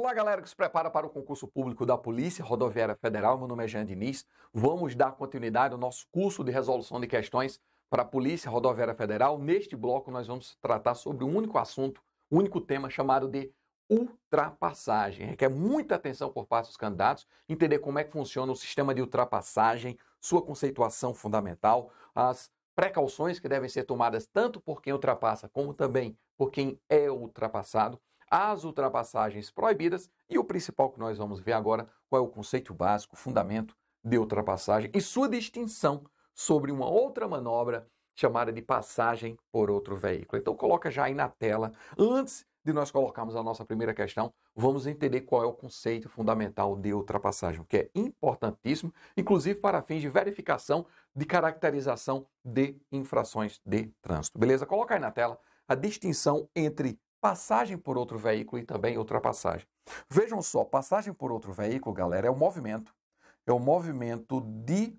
Olá, galera que se prepara para o concurso público da Polícia Rodoviária Federal. Meu nome é Jean Diniz. Vamos dar continuidade ao nosso curso de resolução de questões para a Polícia Rodoviária Federal. Neste bloco, nós vamos tratar sobre um único assunto, um único tema chamado de ultrapassagem. Requer muita atenção por parte dos candidatos, entender como é que funciona o sistema de ultrapassagem, sua conceituação fundamental, as precauções que devem ser tomadas tanto por quem ultrapassa como também por quem é ultrapassado, as ultrapassagens proibidas e o principal que nós vamos ver agora, qual é o conceito básico, fundamento de ultrapassagem e sua distinção sobre uma outra manobra chamada de passagem por outro veículo. Então coloca já aí na tela. Antes de nós colocarmos a nossa primeira questão, vamos entender qual é o conceito fundamental de ultrapassagem, que é importantíssimo, inclusive para fins de verificação de caracterização de infrações de trânsito. Beleza? Coloca aí na tela a distinção entre passagem por outro veículo e também ultrapassagem. Vejam só, passagem por outro veículo, galera, é o movimento de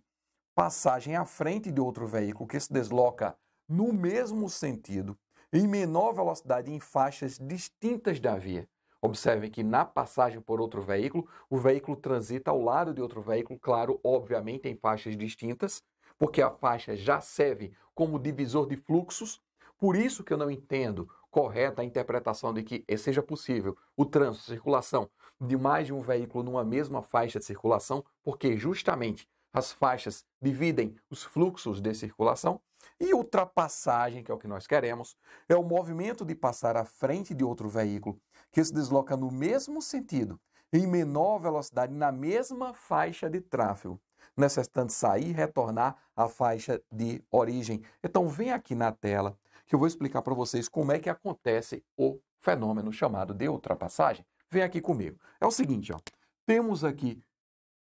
passagem à frente de outro veículo que se desloca no mesmo sentido, em menor velocidade em faixas distintas da via. Observem que na passagem por outro veículo, o veículo transita ao lado de outro veículo, claro, obviamente em faixas distintas, porque a faixa já serve como divisor de fluxos. Por isso que eu não entendo correta a interpretação de que seja possível o trânsito, a circulação de mais de um veículo numa mesma faixa de circulação, porque justamente as faixas dividem os fluxos de circulação. E ultrapassagem, que é o que nós queremos, é o movimento de passar à frente de outro veículo que se desloca no mesmo sentido, em menor velocidade, na mesma faixa de tráfego, necessitando sair e retornar à faixa de origem. Então vem aqui na tela que eu vou explicar para vocês como é que acontece o fenômeno chamado de ultrapassagem. Vem aqui comigo. É o seguinte, ó, temos aqui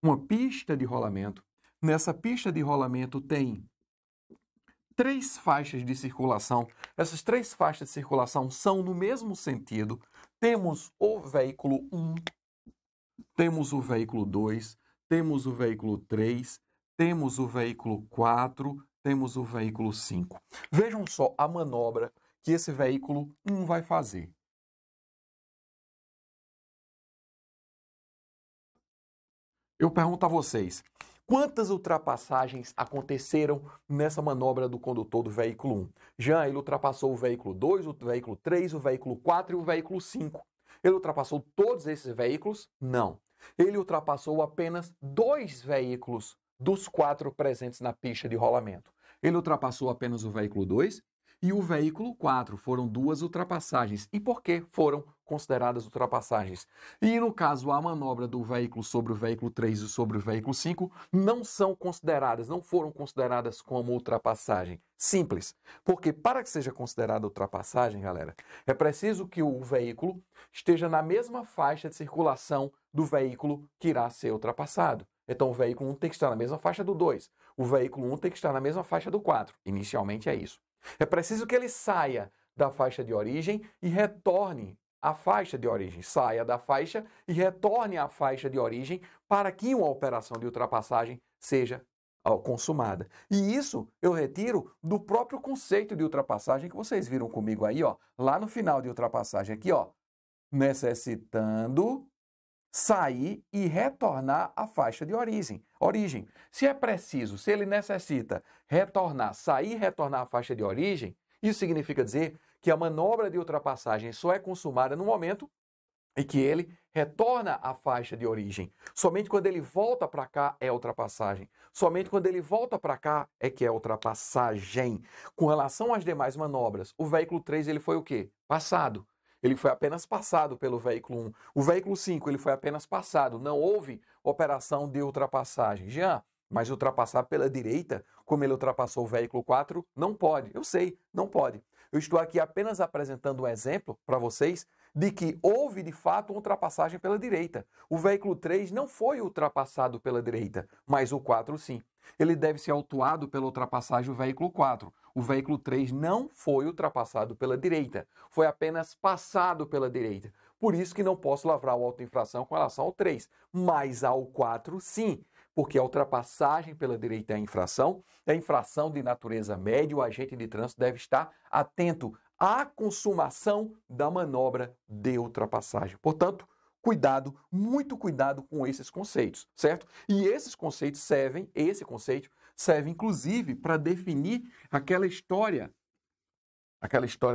uma pista de rolamento. Nessa pista de rolamento tem 3 faixas de circulação. Essas 3 faixas de circulação são no mesmo sentido. Temos o veículo 1, temos o veículo 2, temos o veículo 3, temos o veículo 4, temos o veículo 5. Vejam só a manobra que esse veículo 1 vai fazer. Eu pergunto a vocês, quantas ultrapassagens aconteceram nessa manobra do condutor do veículo 1? Jean, ele ultrapassou o veículo 2, o veículo 3, o veículo 4 e o veículo 5. Ele ultrapassou todos esses veículos? Não. Ele ultrapassou apenas 2 veículos dos 4 presentes na pista de rolamento. Ele ultrapassou apenas o veículo 2 e o veículo 4. Foram 2 ultrapassagens. E por que foram consideradas ultrapassagens? E no caso, a manobra do veículo sobre o veículo 3 e sobre o veículo 5 não foram consideradas como ultrapassagem. Simples. Porque para que seja considerada ultrapassagem, galera, é preciso que o veículo esteja na mesma faixa de circulação do veículo que irá ser ultrapassado. Então o veículo 1 tem que estar na mesma faixa do 2. O veículo 1 tem que estar na mesma faixa do 4. Inicialmente é isso. É preciso que ele saia da faixa de origem e retorne à faixa de origem. Saia da faixa e retorne à faixa de origem para que uma operação de ultrapassagem seja consumada. E isso eu retiro do próprio conceito de ultrapassagem que vocês viram comigo aí, ó, lá no final de ultrapassagem aqui, ó, necessitando sair e retornar à faixa de origem. Se é preciso, se ele necessita retornar, sair e retornar à faixa de origem, isso significa dizer que a manobra de ultrapassagem só é consumada no momento em que ele retorna à faixa de origem. Somente quando ele volta para cá é ultrapassagem. Somente quando ele volta para cá é que é ultrapassagem. Com relação às demais manobras, o veículo 3 ele foi o quê? Passado. Ele foi apenas passado pelo veículo 1. O veículo 5 ele foi apenas passado. Não houve operação de ultrapassagem. Jean, mas ultrapassar pela direita, como ele ultrapassou o veículo 4, não pode. Eu sei, não pode. Eu estou aqui apenas apresentando um exemplo para vocês de que houve, de fato, uma ultrapassagem pela direita. O veículo 3 não foi ultrapassado pela direita, mas o 4 sim. Ele deve ser autuado pela ultrapassagem do veículo 4. O veículo 3 não foi ultrapassado pela direita, foi apenas passado pela direita. Por isso que não posso lavrar o auto-infração com relação ao 3, mas ao 4 sim, porque a ultrapassagem pela direita é infração de natureza média, o agente de trânsito deve estar atento à consumação da manobra de ultrapassagem. Portanto, Cuidado, muito cuidado com esses conceitos, certo? E esses conceitos esse conceito serve inclusive para definir aquela história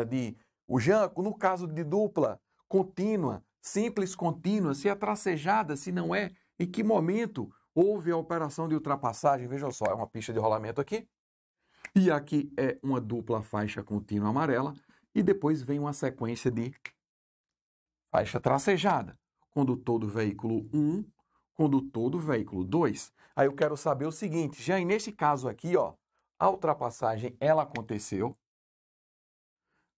de o Jean, no caso de dupla contínua, simples contínua, se é tracejada, se não é, em que momento houve a operação de ultrapassagem? Vejam só, é uma pista de rolamento aqui, e aqui é uma dupla faixa contínua amarela, e depois vem uma sequência de faixa tracejada. Condutor do veículo 1, condutor do veículo 2. Aí eu quero saber o seguinte, já nesse caso aqui, ó, a ultrapassagem, ela aconteceu.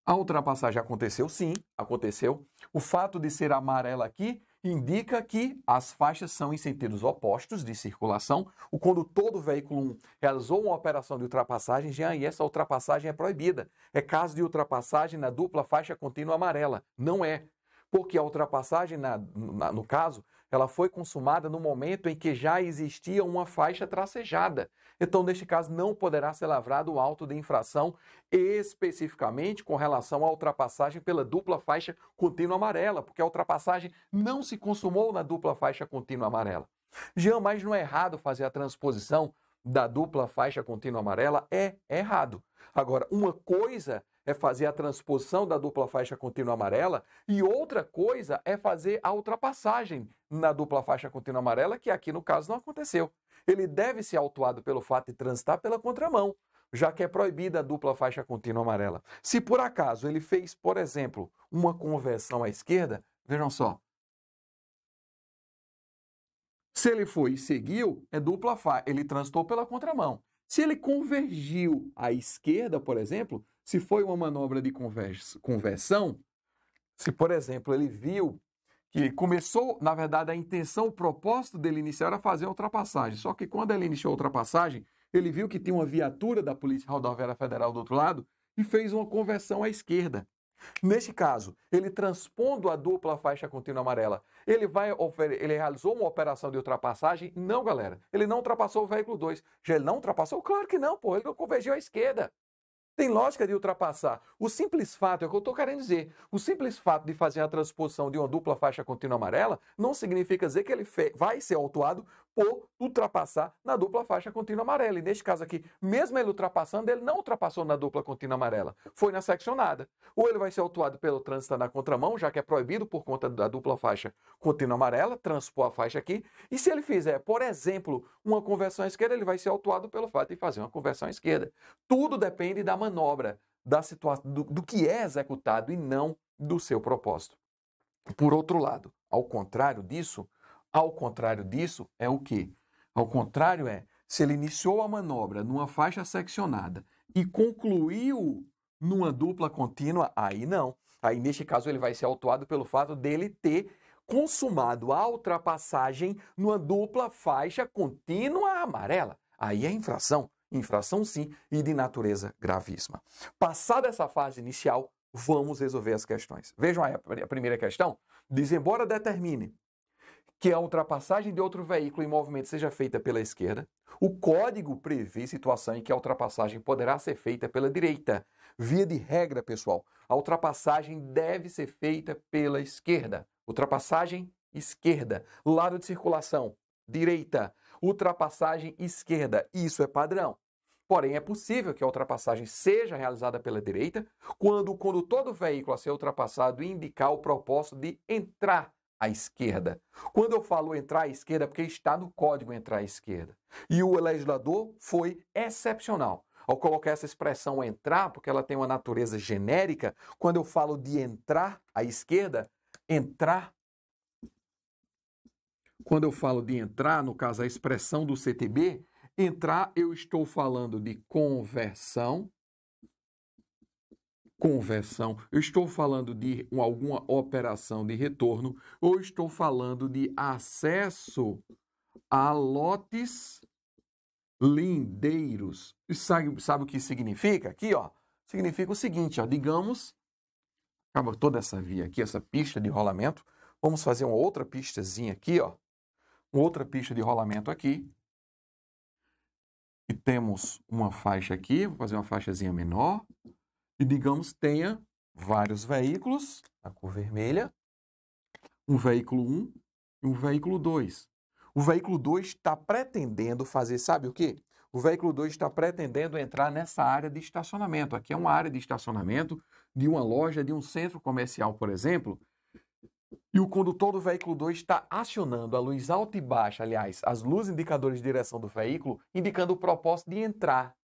A ultrapassagem aconteceu, sim, aconteceu. O fato de ser amarela aqui indica que as faixas são em sentidos opostos de circulação. O condutor do veículo 1 realizou uma operação de ultrapassagem, e essa ultrapassagem é proibida. É caso de ultrapassagem na dupla faixa contínua amarela. Não é. Porque a ultrapassagem, no caso, ela foi consumada no momento em que já existia uma faixa tracejada. Então, neste caso, não poderá ser lavrado o auto de infração especificamente com relação à ultrapassagem pela dupla faixa contínua amarela, porque a ultrapassagem não se consumou na dupla faixa contínua amarela. Jean, mas não é errado fazer a transposição da dupla faixa contínua amarela? É errado. Agora, uma coisa é fazer a transposição da dupla faixa contínua amarela e outra coisa é fazer a ultrapassagem na dupla faixa contínua amarela, que aqui no caso não aconteceu. Ele deve ser autuado pelo fato de transitar pela contramão, já que é proibida a dupla faixa contínua amarela. Se por acaso ele fez, por exemplo, uma conversão à esquerda, vejam só. Se ele foi e seguiu, é dupla faixa, ele transitou pela contramão. Se ele convergiu à esquerda, por exemplo, se foi uma manobra de conversão, se, por exemplo, ele viu que começou, na verdade, a intenção, o propósito dele iniciar era fazer a ultrapassagem. Só que quando ele iniciou a ultrapassagem, ele viu que tinha uma viatura da Polícia Rodoviária Federal do outro lado e fez uma conversão à esquerda. Neste caso, ele transpondo a dupla faixa contínua amarela, ele realizou uma operação de ultrapassagem? Não, galera. Ele não ultrapassou o veículo 2. Já ele não ultrapassou? Claro que não, pô. Ele não convergiu à esquerda. Tem lógica de ultrapassar. O simples fato, é o que eu estou querendo dizer, o simples fato de fazer a transposição de uma dupla faixa contínua amarela não significa dizer que ele vai ser autuado por ultrapassar na dupla faixa contínua amarela. E neste caso aqui, mesmo ele ultrapassando, ele não ultrapassou na dupla contínua amarela, foi na seccionada. Ou ele vai ser autuado pelo trânsito na contramão, já que é proibido por conta da dupla faixa contínua amarela, transpor a faixa aqui. E se ele fizer, por exemplo, uma conversão à esquerda, ele vai ser autuado pelo fato de fazer uma conversão à esquerda. Tudo depende da manobra, da situação, do que é executado e não do seu propósito. Por outro lado, ao contrário disso é o quê? Ao contrário se ele iniciou a manobra numa faixa seccionada e concluiu numa dupla contínua, aí não. Aí, neste caso, ele vai ser autuado pelo fato dele ter consumado a ultrapassagem numa dupla faixa contínua amarela. Aí é infração. Infração sim, e de natureza gravíssima. Passada essa fase inicial, vamos resolver as questões. Vejam aí a primeira questão. Diz, embora determine que a ultrapassagem de outro veículo em movimento seja feita pela esquerda, o código prevê situação em que a ultrapassagem poderá ser feita pela direita. Via de regra, pessoal, a ultrapassagem deve ser feita pela esquerda. Ultrapassagem esquerda. Lado de circulação, direita. Ultrapassagem esquerda. Isso é padrão. Porém, é possível que a ultrapassagem seja realizada pela direita quando o condutor do veículo a ser ultrapassado indicar o propósito de entrar à esquerda. Quando eu falo entrar à esquerda, é porque está no código entrar à esquerda. E o legislador foi excepcional ao colocar essa expressão entrar, porque ela tem uma natureza genérica. Quando eu falo de entrar à esquerda, quando eu falo de entrar, no caso a expressão do CTB, entrar, eu estou falando de conversão, eu estou falando de alguma operação de retorno, ou estou falando de acesso a lotes lindeiros. E sabe o que significa? Aqui, ó, significa o seguinte, ó, digamos, acaba toda essa via aqui, essa pista de rolamento, vamos fazer uma outra pistazinha aqui, ó, outra pista de rolamento aqui, e temos uma faixa aqui, vou fazer uma faixazinha menor, e digamos tenha vários veículos, a cor vermelha, um veículo 1 e um veículo 2. O veículo 2 está pretendendo fazer, sabe o quê? O veículo 2 está pretendendo entrar nessa área de estacionamento. Aqui é uma área de estacionamento de uma loja, de um centro comercial, por exemplo. E o condutor do veículo 2 está acionando a luz alta e baixa, aliás, as luzes indicadores de direção do veículo, indicando o propósito de entrar.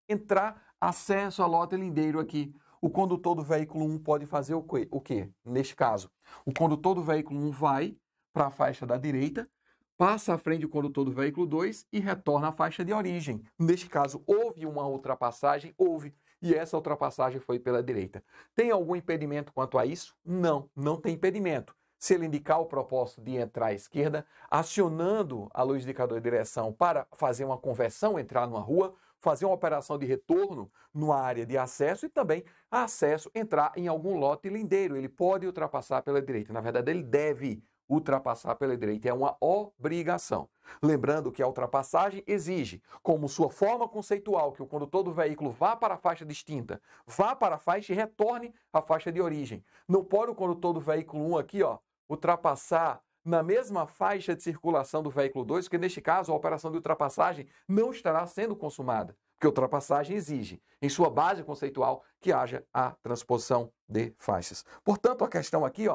Acesso a lote lindeiro aqui. O condutor do veículo 1 pode fazer o quê? Neste caso, o condutor do veículo 1 vai para a faixa da direita, passa à frente do condutor do veículo 2 e retorna à faixa de origem. Neste caso, houve uma ultrapassagem? Houve. E essa ultrapassagem foi pela direita. Tem algum impedimento quanto a isso? Não, não tem impedimento. Se ele indicar o propósito de entrar à esquerda, acionando a luz indicador de direção para fazer uma conversão, entrar numa rua, fazer uma operação de retorno numa área de acesso e também acesso, entrar em algum lote lindeiro. Ele pode ultrapassar pela direita. Na verdade, ele deve ultrapassar pela direita. É uma obrigação. Lembrando que a ultrapassagem exige, como sua forma conceitual, que o condutor do veículo vá para a faixa distinta, vá para a faixa e retorne à faixa de origem. Não pode o condutor do veículo 1 aqui, ultrapassar na mesma faixa de circulação do veículo 2, porque neste caso a operação de ultrapassagem não estará sendo consumada, porque a ultrapassagem exige, em sua base conceitual, que haja a transposição de faixas. Portanto, a questão aqui,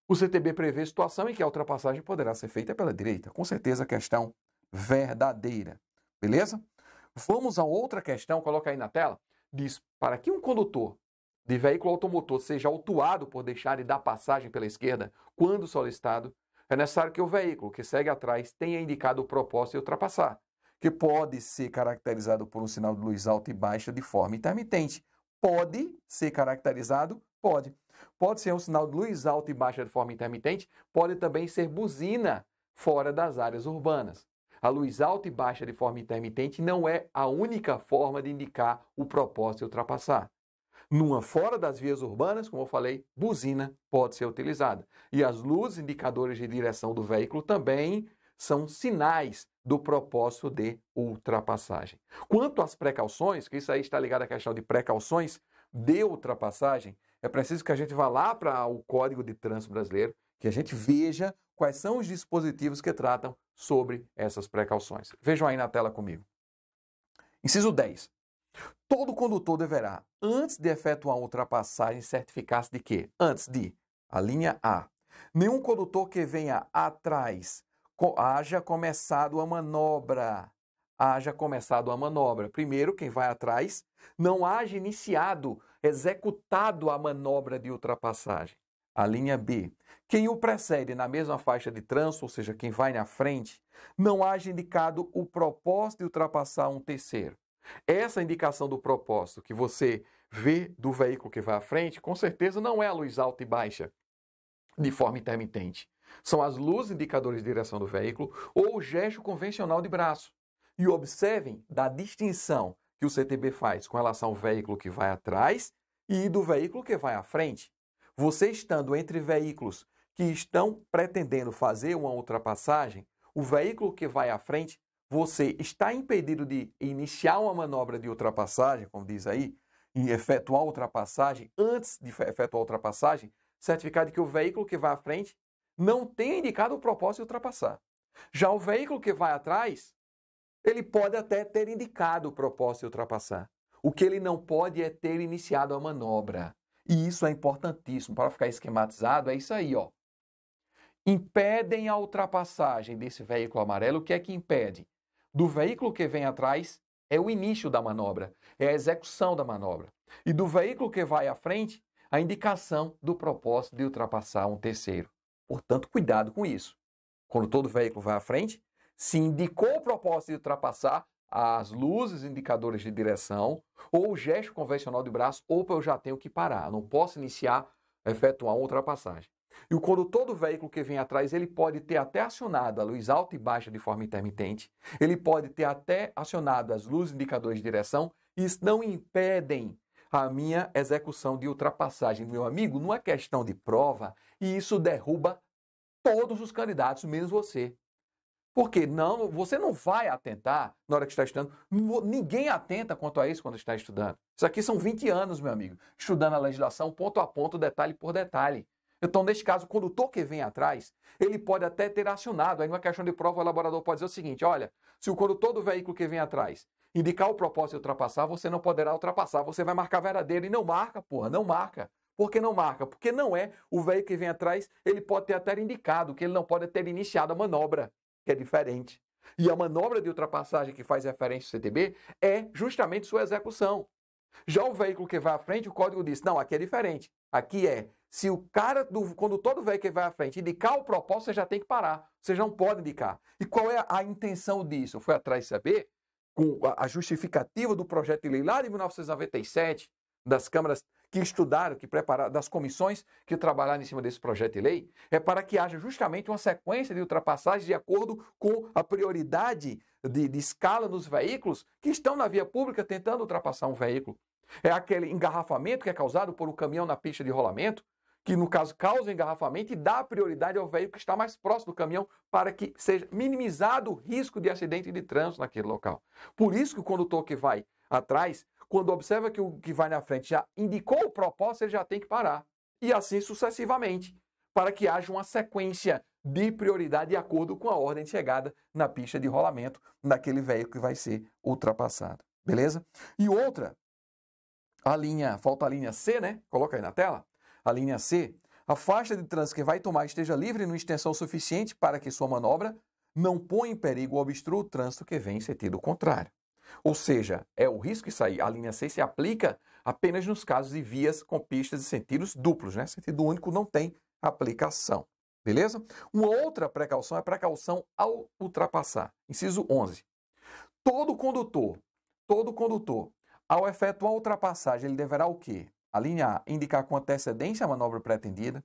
o CTB prevê situação em que a ultrapassagem poderá ser feita pela direita. Com certeza, questão verdadeira. Beleza? Vamos a outra questão, coloca aí na tela. Diz, para que um condutor de veículo automotor seja autuado por deixar de dar passagem pela esquerda quando solicitado, é necessário que o veículo que segue atrás tenha indicado o propósito de ultrapassar, que pode ser caracterizado por um sinal de luz alta e baixa de forma intermitente. Pode ser caracterizado? Pode. Pode ser um sinal de luz alta e baixa de forma intermitente, pode também ser buzina fora das áreas urbanas. A luz alta e baixa de forma intermitente não é a única forma de indicar o propósito de ultrapassar. Numa fora das vias urbanas, como eu falei, buzina pode ser utilizada. E as luzes indicadores de direção do veículo também são sinais do propósito de ultrapassagem. Quanto às precauções, que isso aí está ligado à questão de precauções de ultrapassagem, é preciso que a gente vá lá para o Código de Trânsito Brasileiro, que a gente veja quais são os dispositivos que tratam sobre essas precauções. Vejam aí na tela comigo. Inciso 10. Todo condutor deverá, antes de efetuar uma ultrapassagem, certificar-se de quê? Antes de, a linha A, nenhum condutor que venha atrás haja começado a manobra. Primeiro, quem vai atrás não haja executado a manobra de ultrapassagem. A linha B, quem o precede na mesma faixa de trânsito, ou seja, quem vai na frente, não haja indicado o propósito de ultrapassar um terceiro. Essa indicação do propósito que você vê do veículo que vai à frente, com certeza não é a luz alta e baixa de forma intermitente. São as luzes indicadores de direção do veículo ou o gesto convencional de braço. E observem da distinção que o CTB faz com relação ao veículo que vai atrás e do veículo que vai à frente. Você estando entre veículos que estão pretendendo fazer uma ultrapassagem, o veículo que vai à frente, você está impedido de iniciar uma manobra de ultrapassagem, como diz aí, e efetuar a ultrapassagem, antes de efetuar a ultrapassagem, certificar de que o veículo que vai à frente não tenha indicado o propósito de ultrapassar. Já o veículo que vai atrás, ele pode até ter indicado o propósito de ultrapassar. O que ele não pode é ter iniciado a manobra. E isso é importantíssimo. Para ficar esquematizado, é isso aí, Impedem a ultrapassagem desse veículo amarelo. O que é que impede? Do veículo que vem atrás é o início da manobra, é a execução da manobra. E do veículo que vai à frente, a indicação do propósito de ultrapassar um terceiro. Portanto, cuidado com isso. Quando todo veículo vai à frente, se indicou o propósito de ultrapassar, as luzes indicadores de direção, ou o gesto convencional de braço, opa, eu já tenho que parar, não posso efetuar uma ultrapassagem. E o condutor do veículo que vem atrás, ele pode ter até acionado a luz alta e baixa de forma intermitente, ele pode ter até acionado as luzes indicadores de direção, e isso não impedem a minha execução de ultrapassagem. Meu amigo, não é questão de prova, e isso derruba todos os candidatos, menos você. Porque você não vai atentar na hora que está estudando. Ninguém atenta quanto a isso quando está estudando. Isso aqui são 20 anos, meu amigo, estudando a legislação ponto a ponto, detalhe por detalhe. Então, neste caso, o condutor que vem atrás, ele pode até ter acionado. Aí, numa questão de prova, o elaborador pode dizer o seguinte: olha, se o condutor do veículo que vem atrás indicar o propósito de ultrapassar, você não poderá ultrapassar. Você vai marcar verdadeiro. E não marca, porra, não marca. Por que não marca? Porque não é o veículo que vem atrás, ele pode ter até indicado que ele não pode ter iniciado a manobra, que é diferente. E a manobra de ultrapassagem que faz referência ao CTB é justamente sua execução. Já o veículo que vai à frente, o código diz, não, aqui é diferente. Aqui é, se o cara do condutor do veículo que vai à frente indicar o propósito, você já tem que parar. Você não pode indicar. E qual é a intenção disso? Eu fui atrás de saber, com a justificativa do projeto de lei lá de 1997, das câmaras que estudaram, que prepararam, das comissões que trabalharam em cima desse projeto de lei, é para que haja justamente uma sequência de ultrapassagens de acordo com a prioridade de escala nos veículos que estão na via pública tentando ultrapassar um veículo. É aquele engarrafamento que é causado por um caminhão na pista de rolamento, que no caso causa engarrafamento e dá prioridade ao veículo que está mais próximo do caminhão para que seja minimizado o risco de acidente de trânsito naquele local. Por isso que o condutor que vai atrás, quando observa que o que vai na frente já indicou o propósito, ele já tem que parar. E assim sucessivamente, para que haja uma sequência de prioridade de acordo com a ordem de chegada na pista de rolamento daquele veículo que vai ser ultrapassado. Beleza? E outra, falta a linha C, né? Coloca aí na tela. A linha C, a faixa de trânsito que vai tomar esteja livre numa extensão suficiente para que sua manobra não ponha em perigo ou obstrua o trânsito que vem em sentido contrário. Ou seja, é o risco isso aí. A linha C se aplica apenas nos casos de vias com pistas de sentidos duplos, né? Sentido único não tem aplicação. Beleza? Uma outra precaução é a precaução ao ultrapassar. Inciso 11. Todo condutor, ao efetuar a ultrapassagem, ele deverá o quê? A linha A, indicar com antecedência a manobra pretendida,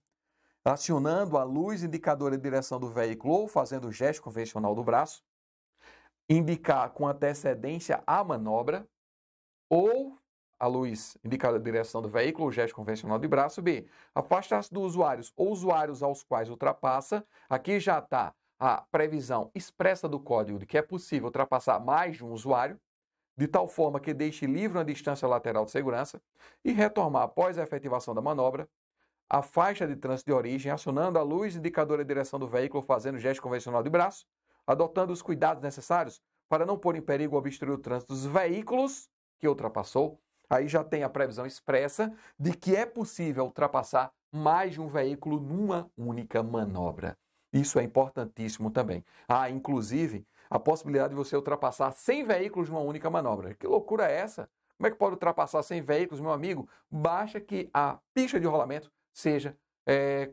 acionando a luz indicadora de direção do veículo ou fazendo o gesto convencional do braço, indicar com antecedência a manobra, ou a luz indicadora de direção do veículo ou gesto convencional de braço. B, afastar-se dos usuários ou usuários aos quais ultrapassa. Aqui já está a previsão expressa do código de que é possível ultrapassar mais de um usuário, de tal forma que deixe livre uma distância lateral de segurança e retomar após a efetivação da manobra a faixa de trânsito de origem, acionando a luz indicadora de direção do veículo, fazendo gesto convencional de braço, adotando os cuidados necessários para não pôr em perigo ou obstruir o trânsito dos veículos que ultrapassou. Aí já tem a previsão expressa de que é possível ultrapassar mais de um veículo numa única manobra. Isso é importantíssimo também. Inclusive, a possibilidade de você ultrapassar 100 veículos numa única manobra. Que loucura é essa? Como é que pode ultrapassar 100 veículos, meu amigo? Basta que a pista de rolamento seja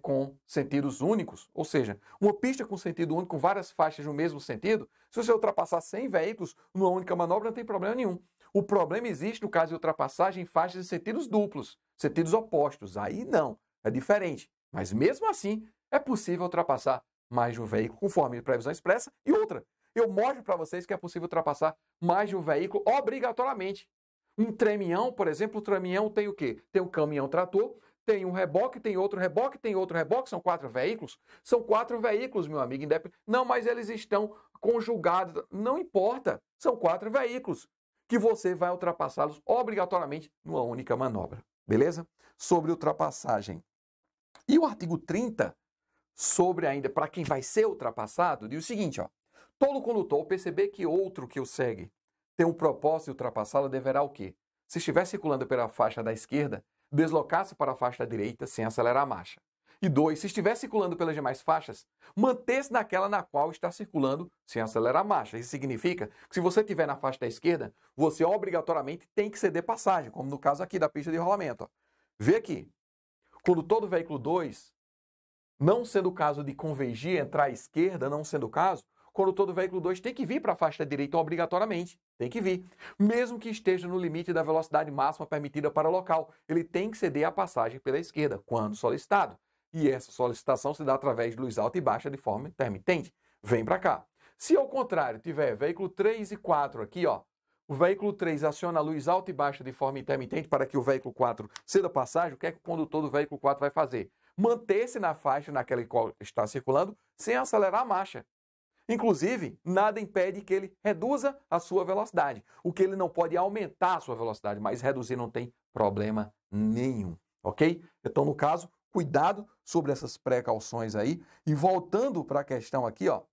com sentidos únicos, ou seja, uma pista com sentido único, com várias faixas no mesmo sentido, se você ultrapassar 100 veículos numa única manobra, não tem problema nenhum. O problema existe no caso de ultrapassagem em faixas de sentidos duplos, sentidos opostos. Aí não, é diferente. Mas mesmo assim, é possível ultrapassar mais de um veículo, conforme a previsão expressa. E outra, eu mostro para vocês que é possível ultrapassar mais de um veículo obrigatoriamente. Um tramião, por exemplo, o tramião tem o quê? Tem um caminhão-trator, tem um reboque, tem outro reboque, tem outro reboque, são 4 veículos? São 4 veículos, meu amigo. Não, mas eles estão conjugados. Não importa, são 4 veículos que você vai ultrapassá-los obrigatoriamente numa única manobra. Beleza? Sobre ultrapassagem. E o artigo 30, sobre ainda para quem vai ser ultrapassado, diz o seguinte, ó. Todo condutor, ao perceber que outro que o segue tem um propósito de ultrapassá-lo, deverá o quê? Se estiver circulando pela faixa da esquerda, deslocar-se para a faixa da direita sem acelerar a marcha. E 2, se estiver circulando pelas demais faixas, manter-se naquela na qual está circulando sem acelerar a marcha. Isso significa que se você estiver na faixa da esquerda, você obrigatoriamente tem que ceder passagem, como no caso aqui da pista de rolamento. Ó. Vê aqui, condutor do veículo 2, não sendo o caso de convergir, entrar à esquerda, não sendo o caso, condutor do veículo 2 tem que vir para a faixa da direita obrigatoriamente. Tem que vir. Mesmo que esteja no limite da velocidade máxima permitida para o local, ele tem que ceder a passagem pela esquerda, quando solicitado. E essa solicitação se dá através de luz alta e baixa de forma intermitente. Vem para cá. Se ao contrário tiver veículo 3 e 4 aqui, ó, o veículo 3 aciona a luz alta e baixa de forma intermitente para que o veículo 4 ceda passagem, o que é que o condutor do veículo 4 vai fazer? Manter-se na faixa naquela qual está circulando sem acelerar a marcha. Inclusive, nada impede que ele reduza a sua velocidade. O que ele não pode é aumentar a sua velocidade, mas reduzir não tem problema nenhum, ok? Então, no caso, cuidado sobre essas precauções aí. E voltando para a questão aqui, ó,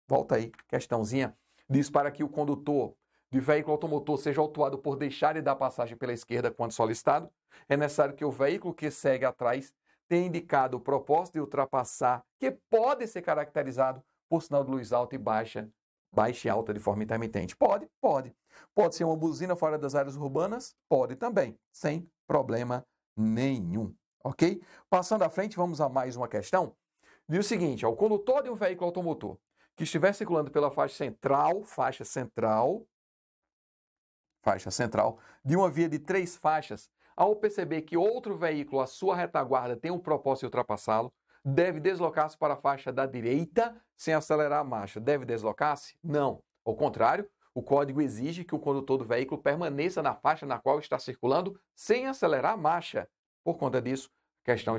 volta aí, questãozinha, diz para que o condutor de veículo automotor seja autuado por deixar de dar passagem pela esquerda quando solicitado, é necessário que o veículo que segue atrás tenha indicado o propósito de ultrapassar, que pode ser caracterizado por sinal de luz alta e baixa e alta de forma intermitente. Pode. Pode ser uma buzina fora das áreas urbanas? Pode também, sem problema nenhum, ok? Passando à frente, vamos a mais uma questão. Diz o seguinte, ó, o condutor de um veículo automotor que estiver circulando pela faixa central de uma via de 3 faixas, ao perceber que outro veículo à sua retaguarda tem o propósito de ultrapassá-lo, deve deslocar-se para a faixa da direita sem acelerar a marcha. Deve deslocar-se? Não. Ao contrário, o código exige que o condutor do veículo permaneça na faixa na qual está circulando sem acelerar a marcha. Por conta disso, a questão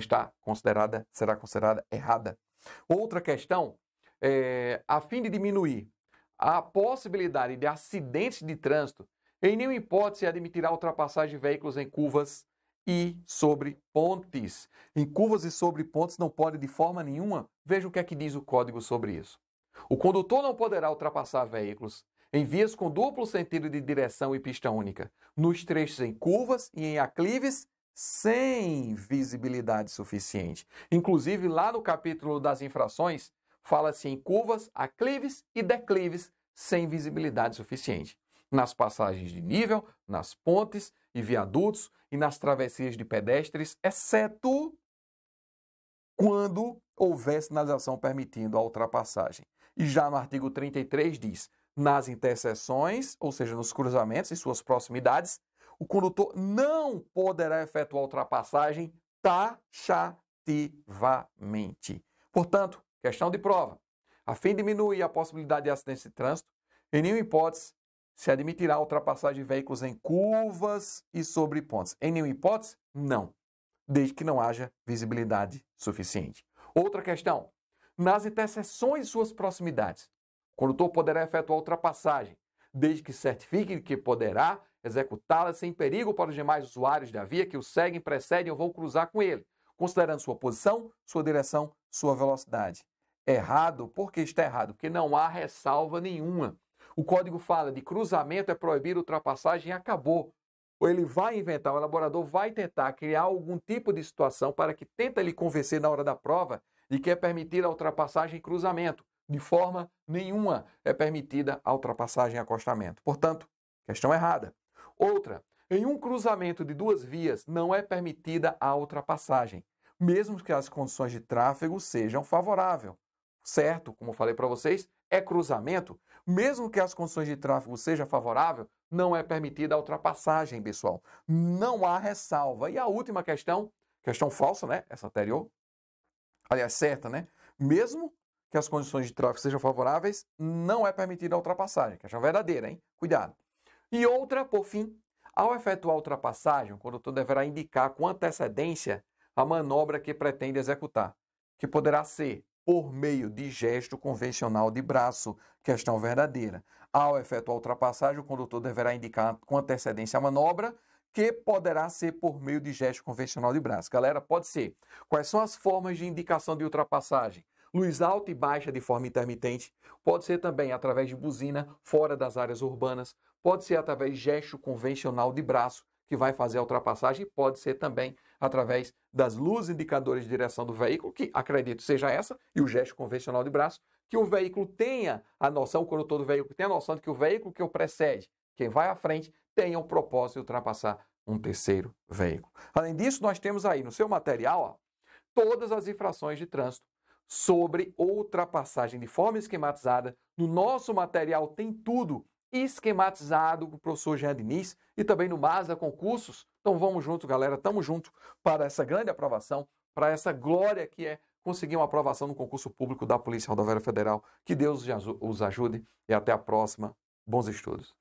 será considerada errada. Outra questão, a fim de diminuir a possibilidade de acidentes de trânsito, em nenhuma hipótese admitirá ultrapassagem de veículos em curvas e sobre pontes. Em curvas e sobre pontes não pode de forma nenhuma. Veja o que é que diz o código sobre isso. O condutor não poderá ultrapassar veículos em vias com duplo sentido de direção e pista única, nos trechos em curvas e em aclives sem visibilidade suficiente. Inclusive, lá no capítulo das infrações, fala-se em curvas, aclives e declives sem visibilidade suficiente. Nas passagens de nível, nas pontes e viadutos e nas travessias de pedestres, exceto quando houver sinalização permitindo a ultrapassagem. E já no artigo 33 diz, nas interseções, ou seja, nos cruzamentos e suas proximidades, o condutor não poderá efetuar ultrapassagem taxativamente. Portanto, questão de prova. A fim de diminuir a possibilidade de acidentes de trânsito, em nenhuma hipótese se admitirá a ultrapassagem de veículos em curvas e sobre pontes. Em nenhuma hipótese? Não. Desde que não haja visibilidade suficiente. Outra questão. Nas interseções e suas proximidades, o condutor poderá efetuar ultrapassagem, desde que certifique que poderá executá-la sem perigo para os demais usuários da via que o seguem, precedem ou vão cruzar com ele, considerando sua posição, sua direção, sua velocidade. Errado? Por que está errado? Porque não há ressalva nenhuma. O código fala de cruzamento é proibir ultrapassagem e acabou. Ou ele vai inventar, o elaborador vai tentar criar algum tipo de situação para que tenta lhe convencer na hora da prova de que é permitida a ultrapassagem e cruzamento. De forma nenhuma é permitida a ultrapassagem e acostamento. Portanto, questão errada. Outra, em um cruzamento de 2 vias não é permitida a ultrapassagem, mesmo que as condições de tráfego sejam favoráveis. Certo, como falei para vocês, é cruzamento, mesmo que as condições de tráfego sejam favoráveis, não é permitida a ultrapassagem, pessoal. Não há ressalva. E a última questão falsa, né? Essa anterior. Aliás, certa, né? Mesmo que as condições de tráfego sejam favoráveis, não é permitida a ultrapassagem. Questão verdadeira, hein? Cuidado. E outra, por fim, ao efetuar a ultrapassagem, o condutor deverá indicar com antecedência a manobra que pretende executar, que poderá ser por meio de gesto convencional de braço, questão verdadeira. Ao efetuar a ultrapassagem, o condutor deverá indicar com antecedência a manobra, que poderá ser por meio de gesto convencional de braço. Galera, pode ser. Quais são as formas de indicação de ultrapassagem? Luz alta e baixa de forma intermitente. Pode ser também através de buzina fora das áreas urbanas. Pode ser através de gesto convencional de braço, que vai fazer a ultrapassagem. Pode ser também através das luzes indicadores de direção do veículo, que acredito seja essa, e o gesto convencional de braço, que o veículo tenha a noção, o condutor do veículo tenha a noção de que o veículo que o precede, quem vai à frente, tenha o propósito de ultrapassar um terceiro veículo. Além disso, nós temos aí no seu material, ó, todas as infrações de trânsito sobre ultrapassagem de forma esquematizada. No nosso material tem tudo esquematizado com o professor Jean Diniz e também no Mazda Concursos. Então vamos junto, galera, tamo junto para essa grande aprovação, para essa glória que é conseguir uma aprovação no concurso público da Polícia Rodoviária Federal. Que Deus os ajude e até a próxima. Bons estudos.